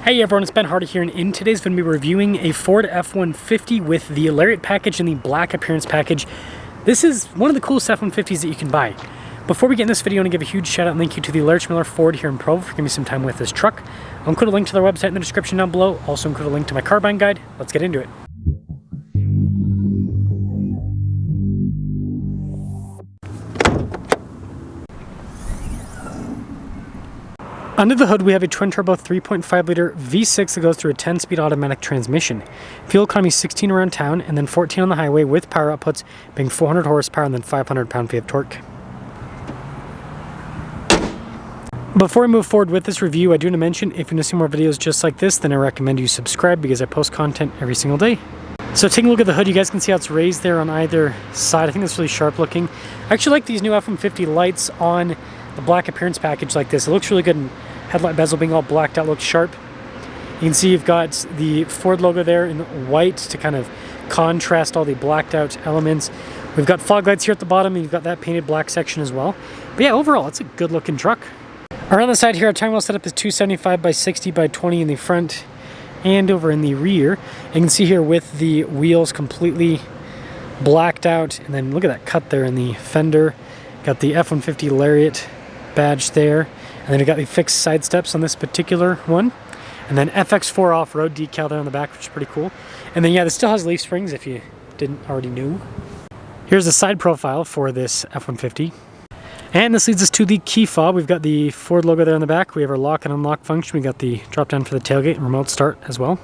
Hey everyone, it's Ben Hardy here, and in today's video, we're reviewing a Ford F-150 with the Lariat package and the black appearance package. This is one of the coolest F-150s that you can buy. Before we get in this video, I want to give a huge shout out and thank you to the Lariat Ford here in Provo for giving me some time with this truck. I'll include a link to their website in the description down below. Also include a link to my car buying guide. Let's get into it. Under the hood, we have a twin-turbo 3.5-liter V6 that goes through a 10-speed automatic transmission. Fuel economy 16 around town, and then 14 on the highway with power outputs being 400 horsepower and then 500 pound-feet of torque. Before I move forward with this review, I do want to mention if you want to see more videos just like this, then I recommend you subscribe because I post content every single day. So taking a look at the hood, you guys can see how it's raised there on either side. I think that's really sharp looking. I actually like these new F-150 lights on the black appearance package like this. It looks really good, and headlight bezel being all blacked out looks sharp. You can see you've got the Ford logo there in white to kind of contrast all the blacked out elements. We've got fog lights here at the bottom, and you've got that painted black section as well. But yeah, overall, it's a good looking truck. Around the side here, our tire wheel setup is 275 by 60 by 20 in the front and over in the rear. You can see here with the wheels completely blacked out, and then look at that cut there in the fender. Got the F-150 Lariat badge there, and then we got the fixed side steps on this particular one, and then FX4 off-road decal there on the back, which is pretty cool. And then yeah, this still has leaf springs if you didn't already know. Here's the side profile for this F-150, and this leads us to the key fob. We've got the Ford logo there on the back. We have our lock and unlock function. We got the drop down for the tailgate and remote start as well.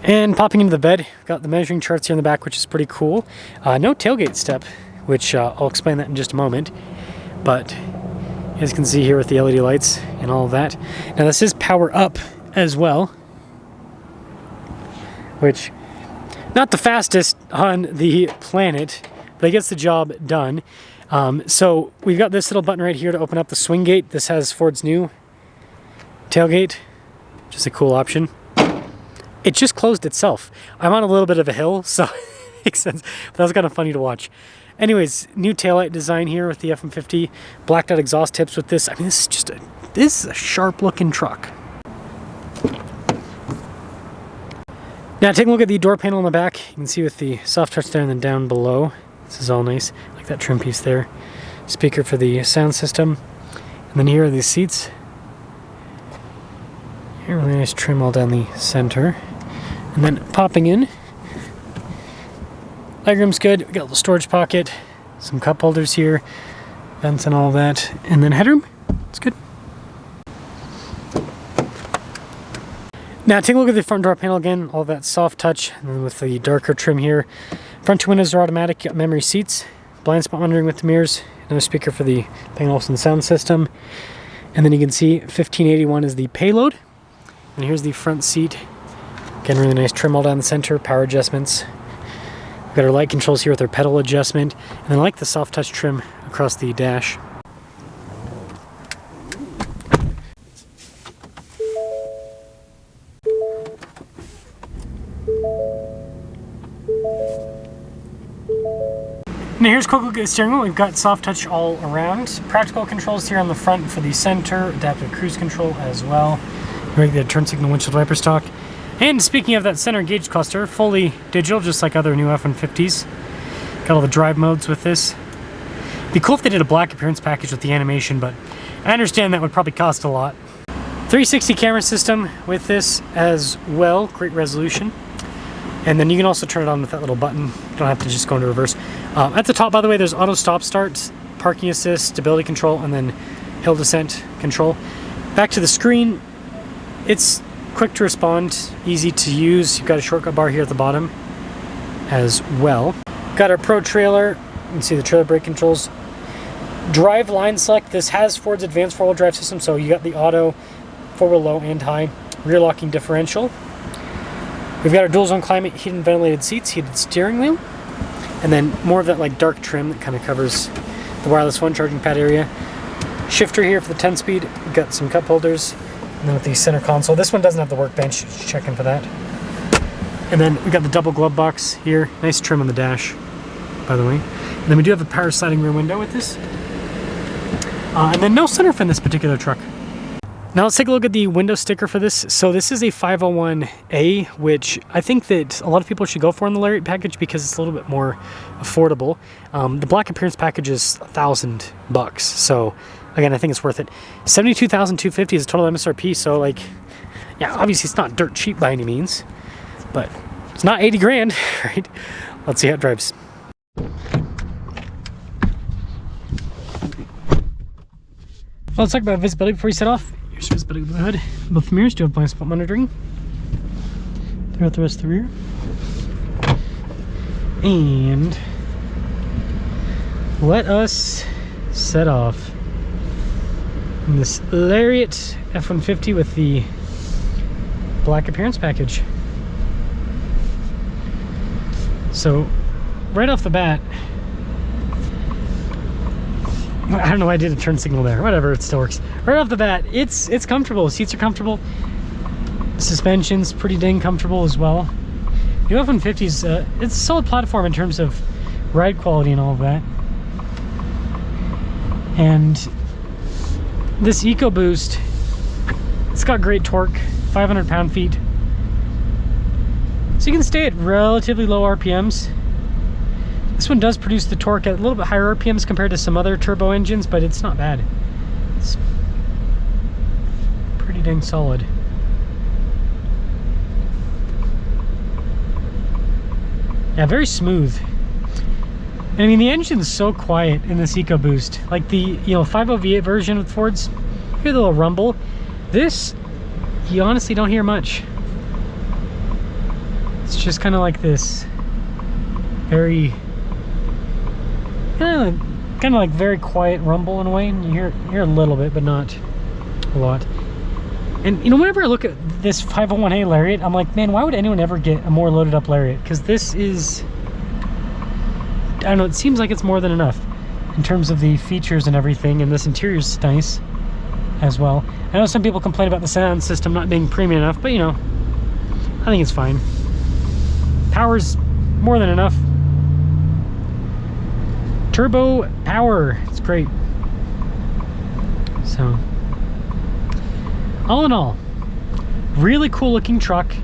And popping into the bed, we've got the measuring charts here in the back, which is pretty cool. No tailgate step, which I'll explain that in just a moment, but as you can see here with the LED lights and all of that. Now this is power up as well, which not the fastest on the planet, but it gets the job done. So we've got this little button right here to open up the swing gate. This has Ford's new tailgate, which is a cool option. It just closed itself. I'm on a little bit of a hill, so it makes sense, but that was kind of funny to watch. Anyways, new taillight design here with the F-150, blacked out exhaust tips with this. I mean, this is a sharp looking truck. Now taking a look at the door panel on the back, you can see with the soft touch there and then down below. This is all nice, like that trim piece there. Speaker for the sound system. And then here are the seats. Here, really nice trim all down the center. And then popping in, legroom's good. We got a little storage pocket, some cup holders here, vents and all that, and then headroom. It's good. Now taking a look at the front door panel again, all that soft touch, and then with the darker trim here. Front two windows are automatic. You got memory seats, blind spot monitoring with the mirrors, another speaker for the Bang & Olufsen sound system, and then you can see 1581 is the payload. And here's the front seat. Again, really nice trim all down the center, power adjustments. We've got our light controls here with our pedal adjustment, and then I like the soft touch trim across the dash. Now here's a quick look at the steering wheel. We've got soft touch all around. Practical controls here on the front for the center, adaptive cruise control as well. Regular turn signal, windshield wiper stalk. And speaking of that center gauge cluster, fully digital, just like other new F-150s. Got all the drive modes with this. It'd be cool if they did a black appearance package with the animation, but I understand that would probably cost a lot. 360 camera system with this as well, great resolution. And then you can also turn it on with that little button. You don't have to just go into reverse. At the top, by the way, there's auto stop start, parking assist, stability control, and then hill descent control. Back to the screen, it's quick to respond, easy to use. You've got a shortcut bar here at the bottom as well. Got our Pro trailer. You can see the trailer brake controls. Drive line select. This has Ford's advanced four-wheel drive system, so you got the auto, four-wheel low and high, rear locking differential. We've got our dual zone climate, heated and ventilated seats, heated steering wheel, and then more of that like dark trim that kind of covers the wireless phone charging pad area. Shifter here for the 10-speed. We've got some cup holders. And then with the center console, this one doesn't have the workbench, just checking for that. And then we got the double glove box here, nice trim on the dash, by the way. And then we do have a power sliding rear window with this. And then no sunroof in this particular truck. Now let's take a look at the window sticker for this. So this is a 501A, which I think that a lot of people should go for in the Lariat package because it's a little bit more affordable. The black appearance package is $1,000, so again, I think it's worth it. $72,250 is total MSRP, so like, yeah, obviously it's not dirt cheap by any means, but it's not 80 grand, right? Let's see how it drives. Well, let's talk about visibility before you set off. Here's visibility of the hood. Both mirrors do have blind spot monitoring throughout the rest of the rear. And let us set off in this Lariat F-150 with the black appearance package. So right off the bat, I don't know why I did a turn signal there. Whatever, it still works. Right off the bat, it's comfortable. The seats are comfortable. Suspension's pretty dang comfortable as well. The F-150's it's a solid platform in terms of ride quality and all of that. And this EcoBoost, it's got great torque, 500 pound-feet. So you can stay at relatively low RPMs. This one does produce the torque at a little bit higher RPMs compared to some other turbo engines, but it's not bad. It's pretty dang solid. Yeah, very smooth. And I mean, the engine's so quiet in this EcoBoost. Like the 5.0 V8 version of Fords, you hear the little rumble. This, you honestly don't hear much. It's just kind of like this very kind of like very quiet rumble in a way. And you hear a little bit, but not a lot. And whenever I look at this 501A Lariat, I'm like, man, why would anyone ever get a more loaded up Lariat? Because this is, I don't know, it seems like it's more than enough in terms of the features and everything, and this interior's nice as well. I know some people complain about the sound system not being premium enough, but I think it's fine. Power's more than enough. Turbo power, it's great. So, all in all, really cool looking truck,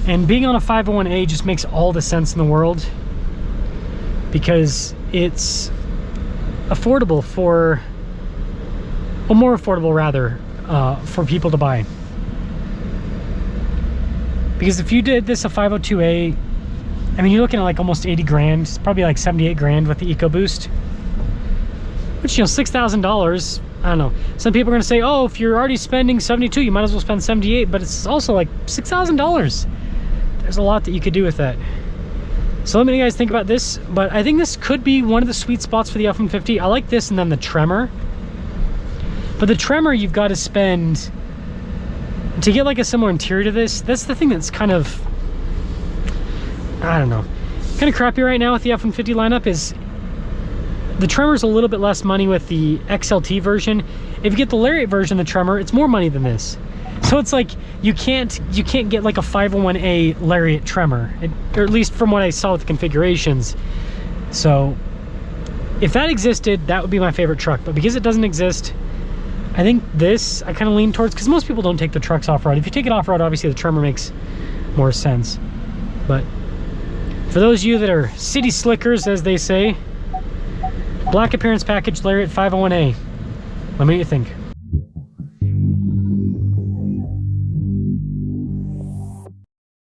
and being on a 501A just makes all the sense in the world because it's affordable for, well, more affordable rather, for people to buy. Because if you did this a 502A, I mean, you're looking at like almost 80 grand. It's probably like 78 grand with the EcoBoost, which, $6,000. I don't know. Some people are going to say, oh, if you're already spending 72, you might as well spend 78, but it's also like $6,000. There's a lot that you could do with that. So let me know what you guys think about this, but I think this could be one of the sweet spots for the F-150. I like this and then the Tremor. But the Tremor, you've got to spend, to get like a similar interior to this, that's the thing that's kind of, I don't know, kind of crappy right now with the F-150 lineup is the Tremor's a little bit less money with the XLT version. If you get the Lariat version of the Tremor, it's more money than this. So it's like you can't get like a 501A Lariat Tremor, or at least from what I saw with the configurations. So if that existed, that would be my favorite truck. But because it doesn't exist, I think this I kind of lean towards, because most people don't take the trucks off-road. If you take it off-road, obviously the Tremor makes more sense. But for those of you that are city slickers, as they say, black appearance package Lariat 501A. Let me know what you think.